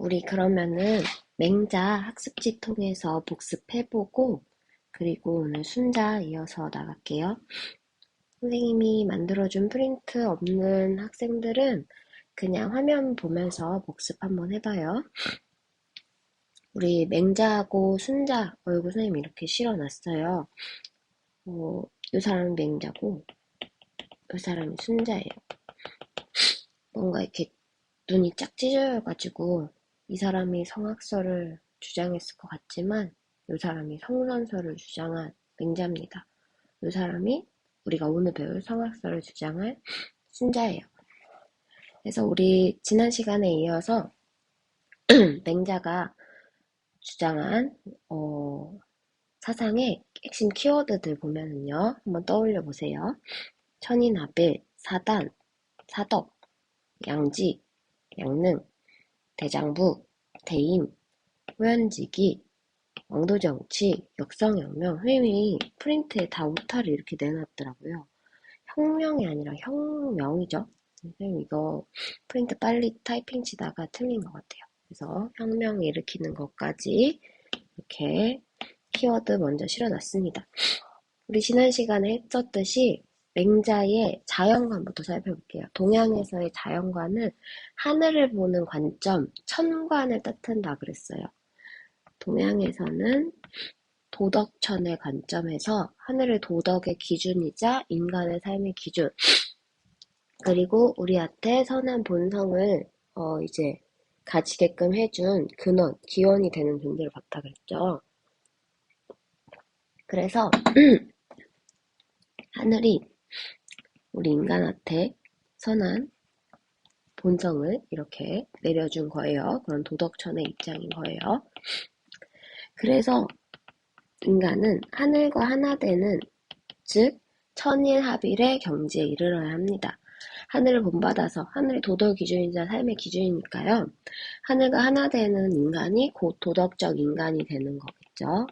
우리 그러면은 맹자 학습지 통해서 복습해보고 그리고 오늘 순자 이어서 나갈게요. 선생님이 만들어준 프린트 없는 학생들은 그냥 화면 보면서 복습 한번 해봐요. 우리 맹자하고 순자 얼굴 선생님이 이렇게 실어놨어요. 이 사람은 맹자고 이 사람이 순자예요. 뭔가 이렇게 눈이 짝 찢어져가지고 이 사람이 성악설을 주장했을 것 같지만 이 사람이 성선설을 주장한 맹자입니다. 이 사람이 우리가 오늘 배울 성악설을 주장할 순자예요. 그래서 우리 지난 시간에 이어서 맹자가 주장한 사상의 핵심 키워드들 보면은요. 한번 떠올려 보세요. 천인합일, 사단, 사덕, 양지, 양능, 대장부, 대임, 후연지기, 왕도정치, 역성혁명, 회의 프린트에 다 오타를 이렇게 내놨더라고요. 혁명이 아니라 혁명이죠. 선생님 이거 프린트 빨리 타이핑 치다가 틀린 것 같아요. 그래서 혁명 일으키는 것까지 이렇게 키워드 먼저 실어놨습니다. 우리 지난 시간에 했었듯이 맹자의 자연관부터 살펴볼게요. 동양에서의 자연관은 하늘을 보는 관점, 천관을 뜻한다 그랬어요. 동양에서는 도덕천의 관점에서 하늘의 도덕의 기준이자 인간의 삶의 기준, 그리고 우리한테 선한 본성을 이제 가지게끔 해준 근원, 기원이 되는 존재를 봤다 그랬죠. 그래서 하늘이 우리 인간한테 선한 본성을 이렇게 내려준 거예요. 그런 도덕천의 입장인 거예요. 그래서 인간은 하늘과 하나 되는, 즉 천일합일의 경지에 이르러야 합니다. 하늘을 본받아서 하늘의 도덕 기준이자 삶의 기준이니까요. 하늘과 하나 되는 인간이 곧 도덕적 인간이 되는 거겠죠.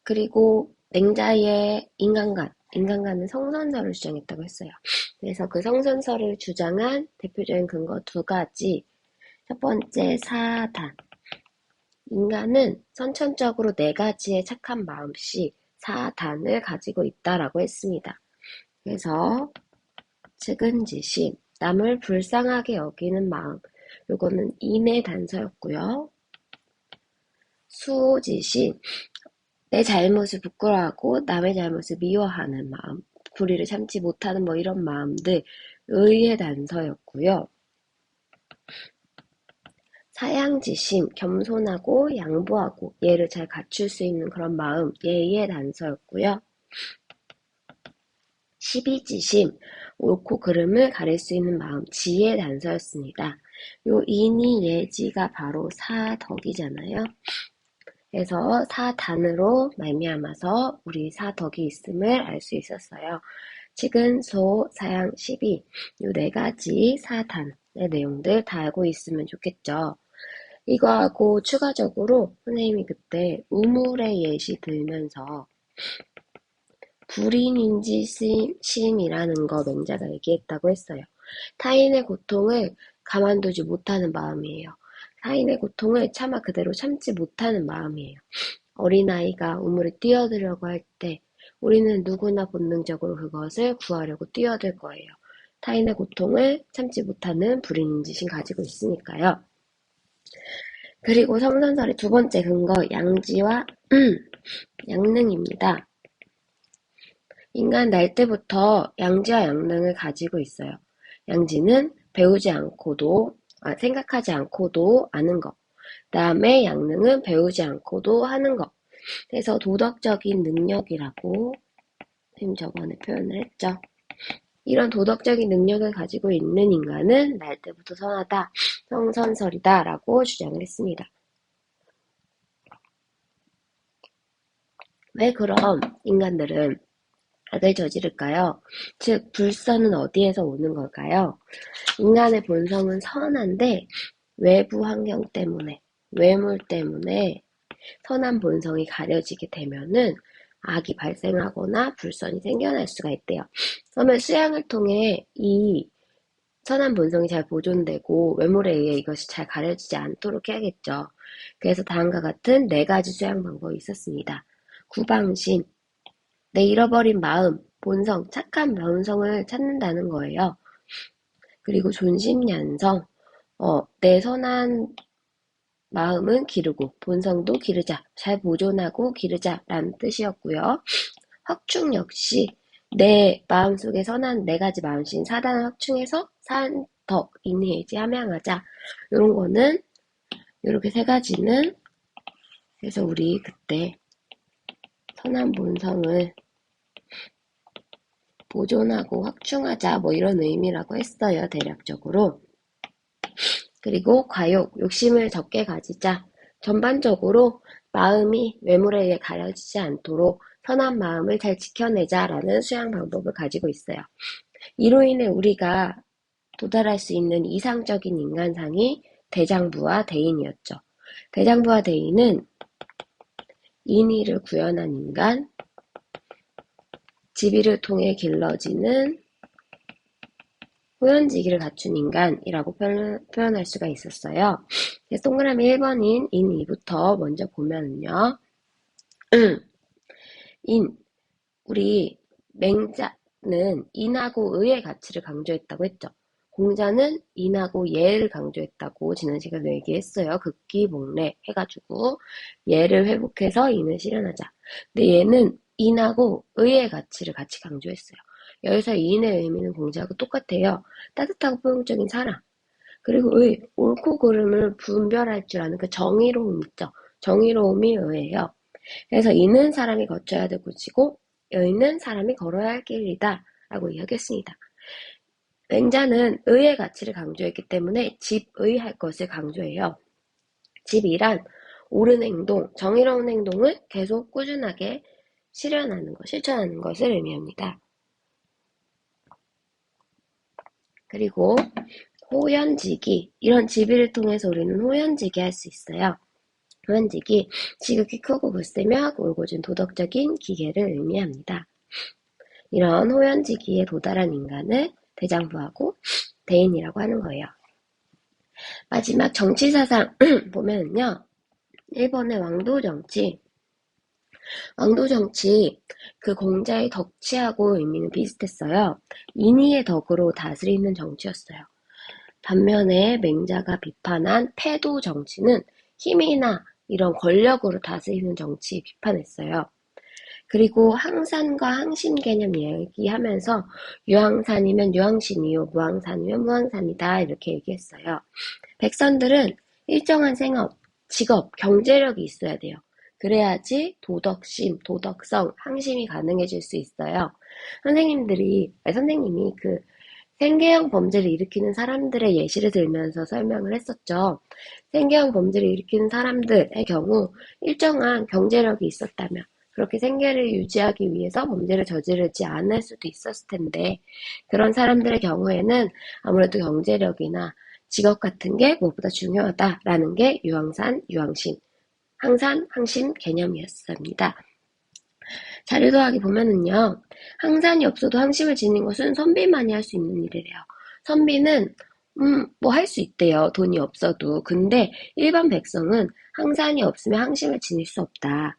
그리고 맹자의 인간관은 성선설을 주장했다고 했어요. 그래서 그 성선설을 주장한 대표적인 근거 두 가지. 첫 번째, 사단. 인간은 선천적으로 네 가지의 착한 마음씨, 사단을 가지고 있다라고 했습니다. 그래서 측은지심, 남을 불쌍하게 여기는 마음, 요거는 인의 단서였고요. 수호지심, 내 잘못을 부끄러워하고 남의 잘못을 미워하는 마음, 불의를 참지 못하는 이런 마음들, 의의 단서였고요. 사양지심, 겸손하고 양보하고 예를 잘 갖출 수 있는 그런 마음, 예의의 단서였고요. 시비지심, 옳고 그름을 가릴 수 있는 마음, 지혜의 단서였습니다. 요 인이 예지가 바로 사덕이잖아요. 그래서 사단으로 말미암아서 우리 사덕이 있음을 알 수 있었어요. 측은, 소, 사양, 시비, 요 네 가지 사단의 내용들 다 알고 있으면 좋겠죠. 이거하고 추가적으로 선생님이 그때 우물의 예시 들면서 불인인지심이라는 거 맹자가 얘기했다고 했어요. 타인의 고통을 가만두지 못하는 마음이에요. 타인의 고통을 차마 그대로 참지 못하는 마음이에요. 어린아이가 우물에 뛰어들려고 할 때 우리는 누구나 본능적으로 그것을 구하려고 뛰어들 거예요. 타인의 고통을 참지 못하는 불인인지심 가지고 있으니까요. 그리고 성선설의 두 번째 근거, 양지와 양능입니다. 인간 날 때부터 양지와 양능을 가지고 있어요. 양지는 배우지 않고도, 생각하지 않고도 아는 것. 그다음에 양능은 배우지 않고도 하는 것. 그래서 도덕적인 능력이라고 선생님 저번에 표현을 했죠. 이런 도덕적인 능력을 가지고 있는 인간은 날 때부터 선하다, 성선설이다 라고 주장을 했습니다. 왜 그럼 인간들은 악을 저지를까요? 즉 불선은 어디에서 오는 걸까요? 인간의 본성은 선한데 외부 환경 때문에, 외물 때문에 선한 본성이 가려지게 되면은 악이 발생하거나 불선이 생겨날 수가 있대요. 그러면 수양을 통해 이 선한 본성이 잘 보존되고 외모에 의해 이것이 잘 가려지지 않도록 해야겠죠. 그래서 다음과 같은 4가지 수양 방법이 있었습니다. 구방심, 내 잃어버린 마음, 본성, 착한 본성을 찾는다는 거예요. 그리고 존심ян성, 내 선한 마음은 기르고 본성도 기르자, 잘 보존하고 기르자라는 뜻이었고요. 확충 역시 내 마음속에 선한 4가지 마음신 사단을 확충해서 산덕, 인의예지, 함양하자. 이런 거는 이렇게 3가지는 그래서 우리 그때 선한 본성을 보존하고 확충하자 뭐 이런 의미라고 했어요. 대략적으로. 그리고 과욕, 욕심을 적게 가지자. 전반적으로 마음이 외모에 의해 가려지지 않도록 선한 마음을 잘 지켜내자라는 수양 방법을 가지고 있어요. 이로 인해 우리가 도달할 수 있는 이상적인 인간상이 대장부와 대인이었죠. 대장부와 대인은 인의를 구현한 인간, 지비를 통해 길러지는 호연지기를 갖춘 인간이라고 표현할 수가 있었어요. 그래서 동그라미 1번인 인의부터 먼저 보면요. 우리 맹자는 인하고 의의 가치를 강조했다고 했죠. 공자는 인하고 예를 강조했다고 지난 시간에 얘기했어요. 극기복례 해가지고 예를 회복해서 인을 실현하자. 근데 얘는 인하고 의의 가치를 같이 강조했어요. 여기서 인의 의미는 공자하고 똑같아요. 따뜻하고 포용적인 사랑. 그리고 의, 옳고 그름을 분별할 줄 아는 그 정의로움 있죠. 정의로움이 의예요. 그래서 이는 사람이 거쳐야 될 곳이고 여인은 사람이 걸어야 할 길이다 라고 이야기했습니다. 맹자는 의의 가치를 강조했기 때문에 집의할 것을 강조해요. 집이란 옳은 행동, 정의로운 행동을 계속 꾸준하게 실현하는 것, 실천하는 것을 의미합니다. 그리고 호연지기, 이런 지비를 통해서 우리는 호연지기 할 수 있어요. 호연지기, 지극히 크고 굳세며 올곧은 도덕적인 기계를 의미합니다. 이런 호연지기에 도달한 인간을 대장부하고 대인이라고 하는 거예요. 마지막 정치사상 보면은요. 1번의 왕도정치. 왕도정치, 그 공자의 덕치하고 의미는 비슷했어요. 인의의 덕으로 다스리는 정치였어요. 반면에 맹자가 비판한 패도 정치는 힘이나 이런 권력으로 다스리는 정치 비판했어요. 그리고 항산과 항신 개념 얘기하면서 유항산이면 유항신이요, 무항산이면 무항산이다 이렇게 얘기했어요. 백성들은 일정한 생업, 직업, 경제력이 있어야 돼요. 그래야지 도덕심, 도덕성, 항심이 가능해질 수 있어요. 선생님이 그 생계형 범죄를 일으키는 사람들의 예시를 들면서 설명을 했었죠. 생계형 범죄를 일으키는 사람들의 경우 일정한 경제력이 있었다면 그렇게 생계를 유지하기 위해서 범죄를 저지르지 않을 수도 있었을 텐데 그런 사람들의 경우에는 아무래도 경제력이나 직업 같은 게 무엇보다 중요하다라는 게 유항산, 유항신, 항산, 항심 개념이었습니다. 자료 더하기 보면은요. 항산이 없어도 항심을 지닌 것은 선비만이 할 수 있는 일이래요. 선비는 뭐 할 수 있대요. 돈이 없어도. 근데 일반 백성은 항산이 없으면 항심을 지닐 수 없다.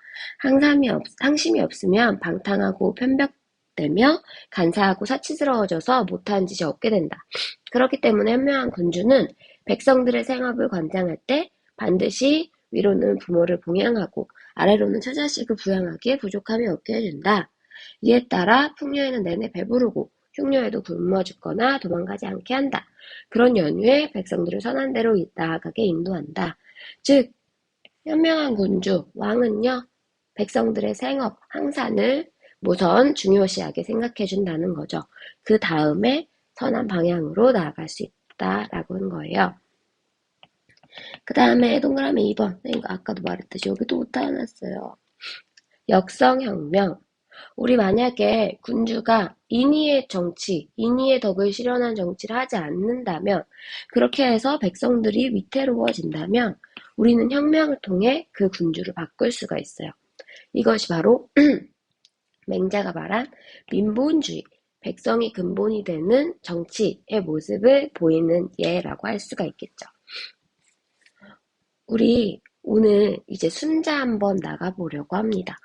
항심이 없으면 방탕하고 편벽되며 간사하고 사치스러워져서 못하는 짓이 없게 된다. 그렇기 때문에 현명한 군주는 백성들의 생업을 관장할 때 반드시 위로는 부모를 봉양하고 아래로는 처자식을 부양하기에 부족함이 없게 해준다. 이에 따라 풍요에는 내내 배부르고 흉료에도 굶어 죽거나 도망가지 않게 한다. 그런 연유에 백성들을 선한 대로 나아가게 인도한다. 즉 현명한 군주, 왕은요. 백성들의 생업, 항산을 우선 중요시하게 생각해준다는 거죠. 그 다음에 선한 방향으로 나아갈 수 있다라고 하는 거예요. 그 다음에 동그라미 2번. 이거 아까도 말했듯이 여기도 못타놨어요. 역성혁명. 우리 만약에 군주가 인의의 정치, 인의의 덕을 실현한 정치를 하지 않는다면 그렇게 해서 백성들이 위태로워진다면 우리는 혁명을 통해 그 군주를 바꿀 수가 있어요. 이것이 바로 맹자가 말한 민본주의, 백성이 근본이 되는 정치의 모습을 보이는 예라고 할 수가 있겠죠. 우리 오늘 이제 순자 한번 나가보려고 합니다.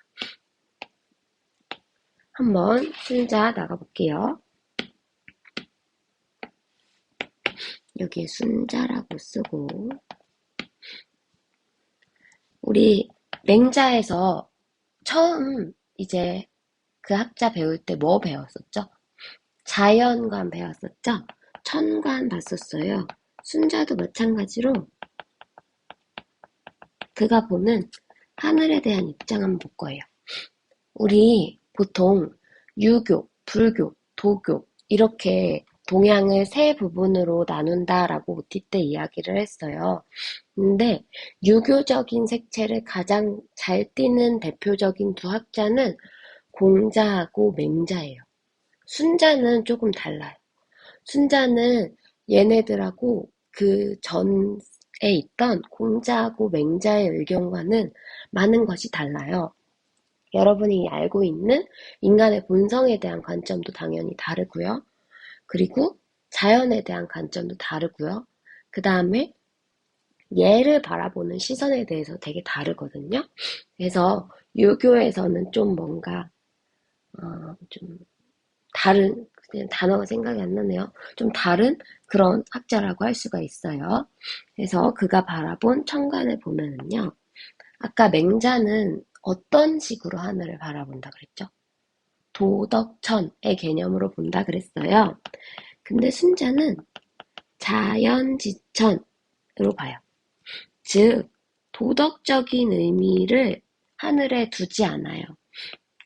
한번 순자 나가볼게요. 여기에 순자라고 쓰고, 우리 맹자에서 처음 이제 그 학자 배울 때 뭐 배웠었죠? 자연관 배웠었죠? 천관 봤었어요. 순자도 마찬가지로 그가 보는 하늘에 대한 입장 한번 볼 거예요. 우리 보통 유교, 불교, 도교 이렇게 동양을 세 부분으로 나눈다라고 OT 때 이야기를 했어요. 근데 유교적인 색채를 가장 잘 띠는 대표적인 두 학자는 공자하고 맹자예요. 순자는 조금 달라요. 순자는 얘네들하고 그 전에 있던 공자하고 맹자의 의견과는 많은 것이 달라요. 여러분이 알고 있는 인간의 본성에 대한 관점도 당연히 다르고요. 그리고 자연에 대한 관점도 다르고요. 그 다음에 얘를 바라보는 시선에 대해서 되게 다르거든요. 그래서 유교에서는 좀 뭔가 좀 다른, 그냥 단어가 생각이 안 나네요. 좀 다른 그런 학자라고 할 수가 있어요. 그래서 그가 바라본 천간을 보면은요. 아까 맹자는 어떤 식으로 하늘을 바라본다 그랬죠? 도덕천의 개념으로 본다 그랬어요. 근데 순자는 자연지천으로 봐요. 즉, 도덕적인 의미를 하늘에 두지 않아요.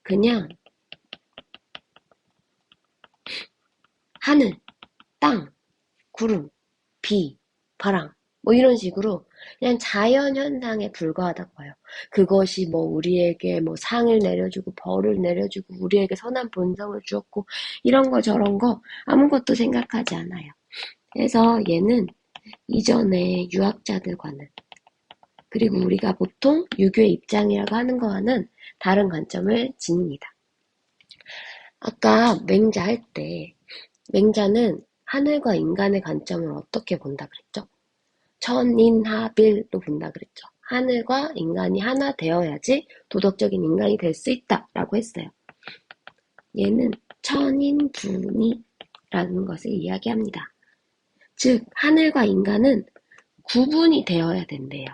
그냥 하늘, 땅, 구름, 비, 바람 뭐 이런 식으로 그냥 자연 현상에 불과하다고 봐요. 그것이 뭐 우리에게 뭐 상을 내려주고 벌을 내려주고 우리에게 선한 본성을 주었고 이런 거 저런 거 아무것도 생각하지 않아요. 그래서 얘는 이전의 유학자들과는 그리고 우리가 보통 유교의 입장이라고 하는 거와는 다른 관점을 지닙니다. 아까 맹자 할 때 맹자는 하늘과 인간의 관점을 어떻게 본다 그랬죠? 천인하빌로 본다 그랬죠. 하늘과 인간이 하나 되어야지 도덕적인 인간이 될 수 있다라고 했어요. 얘는 천인분이라는 것을 이야기합니다. 즉 하늘과 인간은 구분이 되어야 된대요.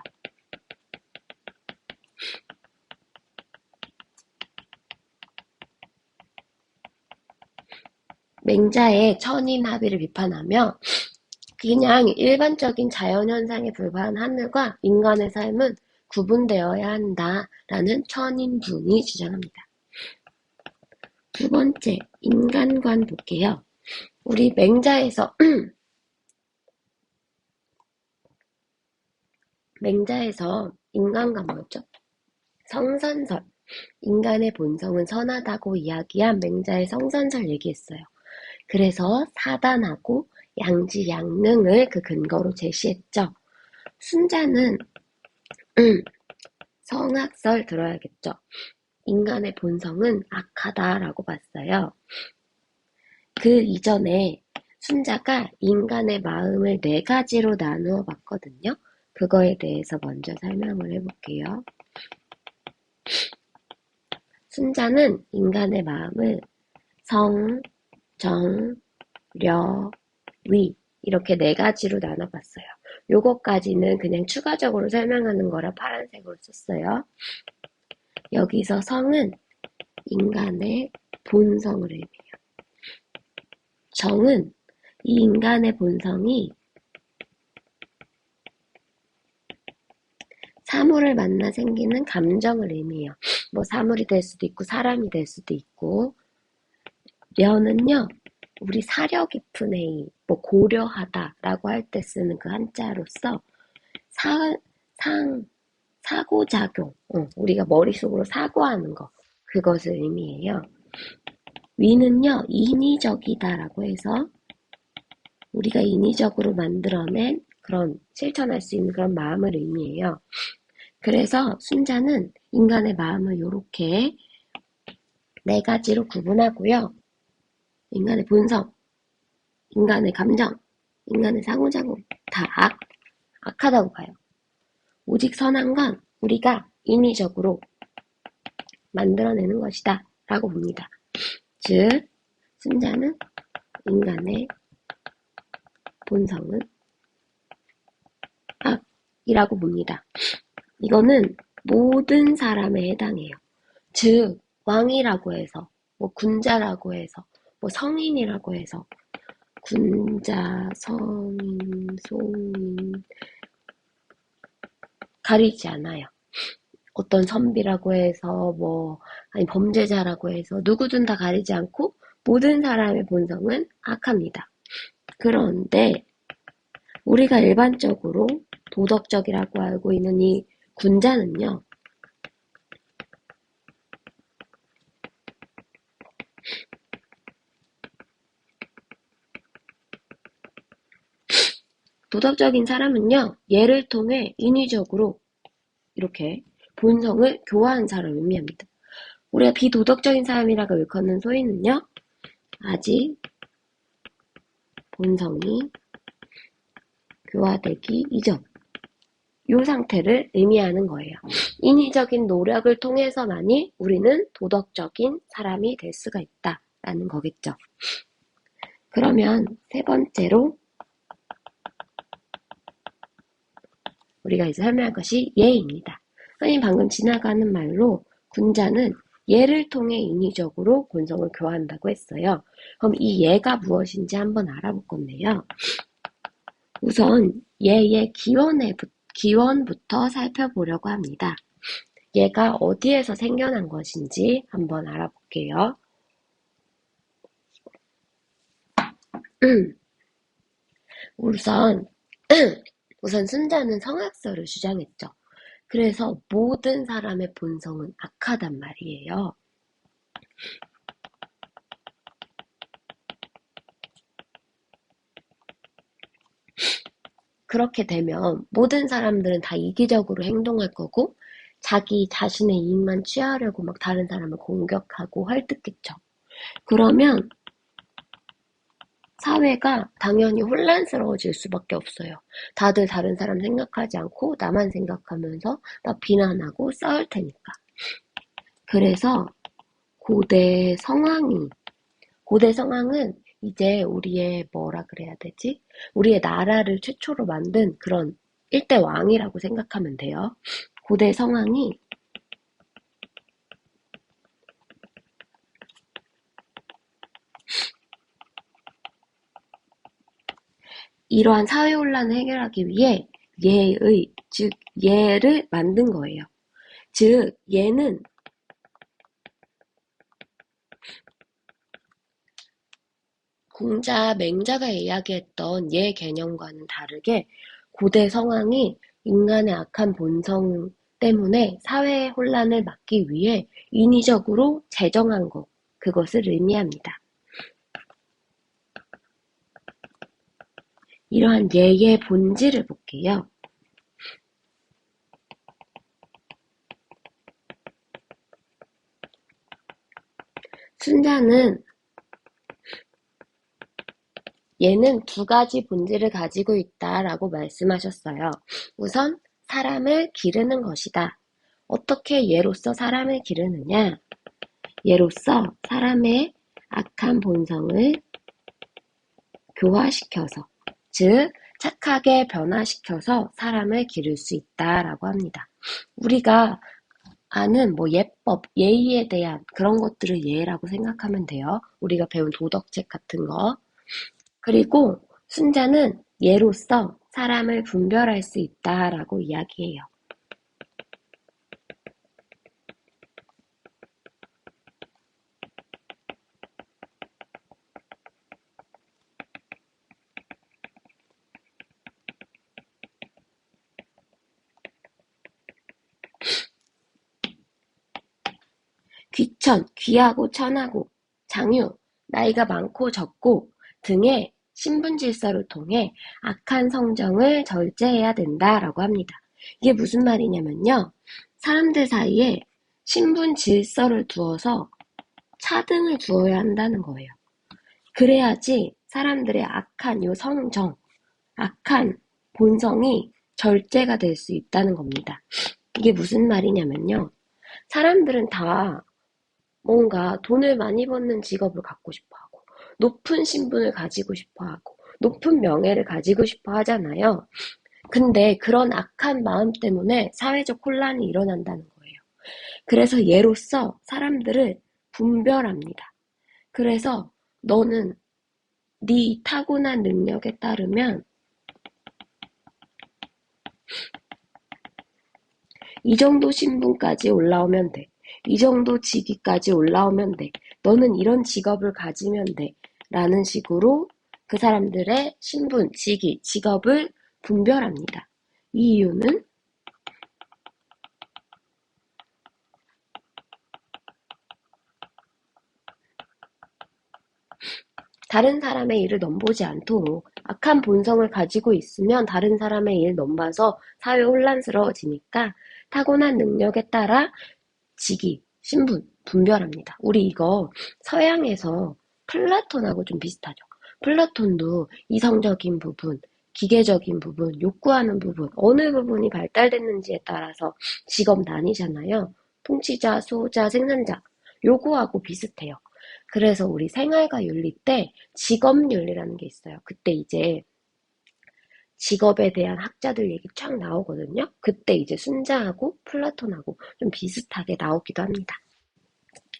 맹자의 천인합의를 비판하며 그냥 일반적인 자연현상에 불과한 하늘과 인간의 삶은 구분되어야 한다라는 천인분이 주장합니다. 두 번째, 인간관 볼게요. 우리 맹자에서 인간관 뭐였죠? 성선설, 인간의 본성은 선하다고 이야기한 맹자의 성선설 얘기했어요. 그래서 사단하고 양지양능을 그 근거로 제시했죠. 순자는 성악설 들어야겠죠. 인간의 본성은 악하다라고 봤어요. 그 이전에 순자가 인간의 마음을 4가지로 나누어 봤거든요. 그거에 대해서 먼저 설명을 해볼게요. 순자는 인간의 마음을 성, 정, 려, 위 이렇게 4가지로 나눠봤어요. 요거까지는 그냥 추가적으로 설명하는 거라 파란색으로 썼어요. 여기서 성은 인간의 본성을 의미해요. 정은 이 인간의 본성이 사물을 만나 생기는 감정을 의미해요. 뭐 사물이 될 수도 있고 사람이 될 수도 있고 려는요. 우리 사려 깊은 의, 뭐 고려하다라고 할 때 쓰는 그 한자로서 사고작용, 우리가 머릿속으로 사고하는 거, 그것을 의미해요. 위는요, 인위적이다라고 해서 우리가 인위적으로 만들어낸 그런 실천할 수 있는 그런 마음을 의미해요. 그래서 순자는 인간의 마음을 이렇게 4가지로 구분하고요. 인간의 본성, 인간의 감정, 인간의 상호작용 다 악하다고 봐요. 오직 선한 건 우리가 인위적으로 만들어내는 것이다 라고 봅니다. 즉, 승자는 인간의 본성은 악이라고 봅니다. 이거는 모든 사람에 해당해요. 즉, 왕이라고 해서, 군자라고 해서, 성인이라고 해서, 군자, 성인, 소인, 가리지 않아요. 어떤 선비라고 해서, 아니 범죄자라고 해서, 누구든 다 가리지 않고, 모든 사람의 본성은 악합니다. 그런데, 우리가 일반적으로 도덕적이라고 알고 있는 이 군자는요, 도덕적인 사람은요, 예를 통해 인위적으로 이렇게 본성을 교화한 사람을 의미합니다. 우리가 비도덕적인 사람이라고 일컫는 소인은요, 아직 본성이 교화되기 이전, 이 상태를 의미하는 거예요. 인위적인 노력을 통해서만이 우리는 도덕적인 사람이 될 수가 있다라는 거겠죠. 그러면 세 번째로 우리가 이제 설명할 것이 예입니다. 선생님 방금 지나가는 말로 군자는 예를 통해 인위적으로 본성을 교화한다고 했어요. 그럼 이 예가 무엇인지 한번 알아볼 건데요. 우선 예의 기원부터 살펴보려고 합니다. 얘가 어디에서 생겨난 것인지 한번 알아볼게요. 우선 순자는 성악설을 주장했죠. 그래서 모든 사람의 본성은 악하단 말이에요. 그렇게 되면 모든 사람들은 다 이기적으로 행동할 거고 자기 자신의 이익만 취하려고 막 다른 사람을 공격하고 헐뜯겠죠. 그러면 사회가 당연히 혼란스러워질 수밖에 없어요. 다들 다른 사람 생각하지 않고 나만 생각하면서 나 비난하고 싸울 테니까. 그래서 고대 성왕은 이제 우리의 우리의 나라를 최초로 만든 그런 일대 왕이라고 생각하면 돼요. 고대 성왕이 이러한 사회 혼란을 해결하기 위해 즉 예를 만든 거예요. 즉 예는 공자, 맹자가 이야기했던 예 개념과는 다르게 고대 성왕이 인간의 악한 본성 때문에 사회 혼란을 막기 위해 인위적으로 제정한 그것을 의미합니다. 이러한 예의 본질을 볼게요. 순자는 예는 두 가지 본질을 가지고 있다라고 말씀하셨어요. 우선 사람을 기르는 것이다. 어떻게 예로서 사람을 기르느냐? 예로서 사람의 악한 본성을 교화시켜서, 즉 착하게 변화시켜서 사람을 기를 수 있다라고 합니다. 우리가 아는 예법, 예의에 대한 그런 것들을 예라고 생각하면 돼요. 우리가 배운 도덕책 같은 거. 그리고 순자는 예로서 사람을 분별할 수 있다라고 이야기해요. 귀천, 귀하고 천하고, 장유, 나이가 많고 적고 등의 신분질서를 통해 악한 성정을 절제해야 된다라고 합니다. 이게 무슨 말이냐면요. 사람들 사이에 신분 질서를 두어서 차등을 두어야 한다는 거예요. 그래야지 사람들의 악한 요 성정, 악한 본성이 절제가 될 수 있다는 겁니다. 이게 무슨 말이냐면요. 사람들은 다 뭔가 돈을 많이 버는 직업을 갖고 싶어 하고, 높은 신분을 가지고 싶어 하고, 높은 명예를 가지고 싶어 하잖아요. 근데 그런 악한 마음 때문에 사회적 혼란이 일어난다는 거예요. 그래서 예로써 사람들을 분별합니다. 그래서 너는 네 타고난 능력에 따르면 이 정도 신분까지 올라오면 돼. 이 정도 직위까지 올라오면 돼. 너는 이런 직업을 가지면 돼. 라는 식으로 그 사람들의 신분, 직위, 직업을 분별합니다. 이 이유는 다른 사람의 일을 넘보지 않도록 악한 본성을 가지고 있으면 다른 사람의 일 넘봐서 사회 혼란스러워지니까 타고난 능력에 따라 직위, 신분, 분별합니다. 우리 이거 서양에서 플라톤하고 좀 비슷하죠. 플라톤도 이성적인 부분, 기계적인 부분, 욕구하는 부분, 어느 부분이 발달됐는지에 따라서 직업 나뉘잖아요. 통치자, 수호자, 생산자. 요거하고 비슷해요. 그래서 우리 생활과 윤리 때 직업윤리라는 게 있어요. 그때 이제 직업에 대한 학자들 얘기 쫙 나오거든요. 그때 이제 순자하고 플라톤하고 좀 비슷하게 나오기도 합니다.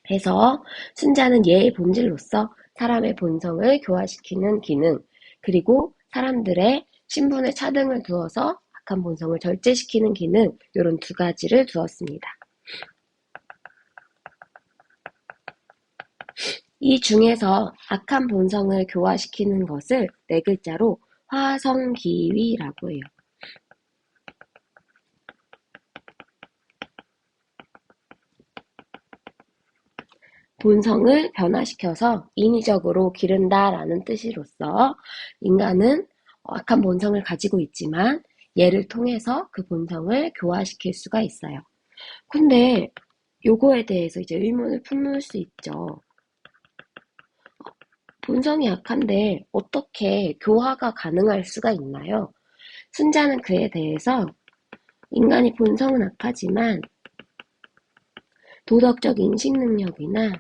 그래서 순자는 예의 본질로서 사람의 본성을 교화시키는 기능, 그리고 사람들의 신분의 차등을 두어서 악한 본성을 절제시키는 기능, 이런 두 가지를 두었습니다. 이 중에서 악한 본성을 교화시키는 것을 네 글자로 화성기위라고 해요. 본성을 변화시켜서 인위적으로 기른다라는 뜻으로서 인간은 악한 본성을 가지고 있지만 얘를 통해서 그 본성을 교화시킬 수가 있어요. 근데 요거에 대해서 이제 의문을 품을 수 있죠. 본성이 악한데 어떻게 교화가 가능할 수가 있나요? 순자는 그에 대해서 인간이 본성은 악하지만 도덕적 인식 능력이나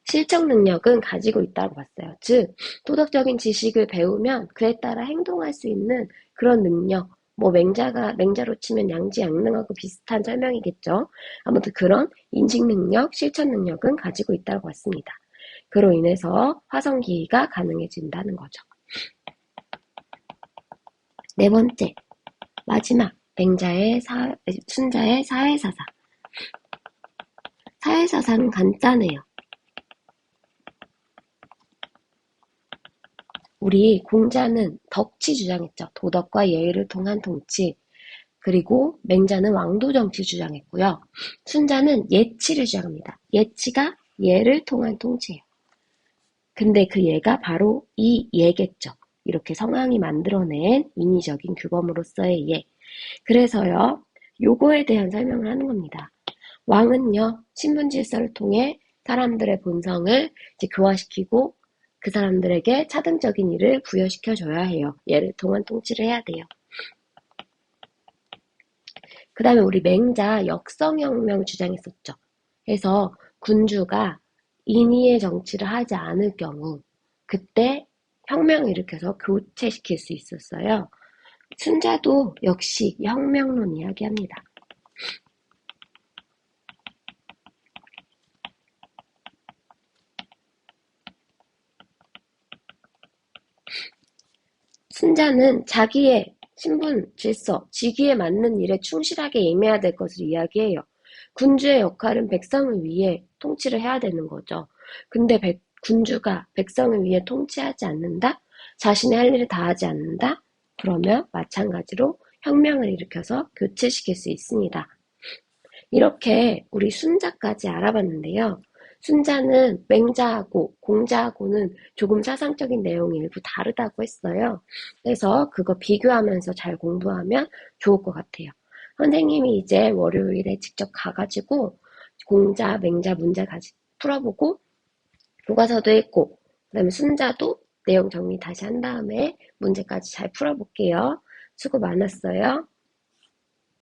실적 능력은 가지고 있다고 봤어요. 즉, 도덕적인 지식을 배우면 그에 따라 행동할 수 있는 그런 능력, 뭐 맹자로 치면 양지양능하고 비슷한 설명이겠죠. 아무튼 그런 인식 능력, 실천 능력은 가지고 있다고 봤습니다. 그로 인해서 화성기가 가능해진다는 거죠. 네 번째, 마지막, 순자의 사회사상. 사회사상은 간단해요. 우리 공자는 덕치 주장했죠. 도덕과 예의를 통한 통치. 그리고 맹자는 왕도 정치 주장했고요. 순자는 예치를 주장합니다. 예치가 예를 통한 통치예요. 근데 그 예가 바로 이 예겠죠. 이렇게 성왕이 만들어낸 인위적인 규범으로서의 예. 그래서요, 요거에 대한 설명을 하는 겁니다. 왕은요, 신분 질서를 통해 사람들의 본성을 이제 교화시키고 그 사람들에게 차등적인 일을 부여시켜줘야 해요. 예를 통한 통치를 해야 돼요. 그 다음에 우리 맹자 역성혁명 주장했었죠. 그래서 군주가 인의의 정치를 하지 않을 경우 그때 혁명을 일으켜서 교체시킬 수 있었어요. 순자도 역시 혁명론 이야기합니다. 순자는 자기의 신분, 질서, 직위에 맞는 일에 충실하게 임해야 될 것을 이야기해요. 군주의 역할은 백성을 위해 통치를 해야 되는 거죠. 근데 군주가 백성을 위해 통치하지 않는다? 자신의 할 일을 다 하지 않는다? 그러면 마찬가지로 혁명을 일으켜서 교체시킬 수 있습니다. 이렇게 우리 순자까지 알아봤는데요. 순자는 맹자하고 공자하고는 조금 사상적인 내용이 일부 다르다고 했어요. 그래서 그거 비교하면서 잘 공부하면 좋을 것 같아요. 선생님이 이제 월요일에 직접 가가지고 공자, 맹자, 문자까지 풀어보고 교과서도 했고 그다음에 순자도 내용 정리 다시 한 다음에 문제까지 잘 풀어볼게요. 수고 많았어요.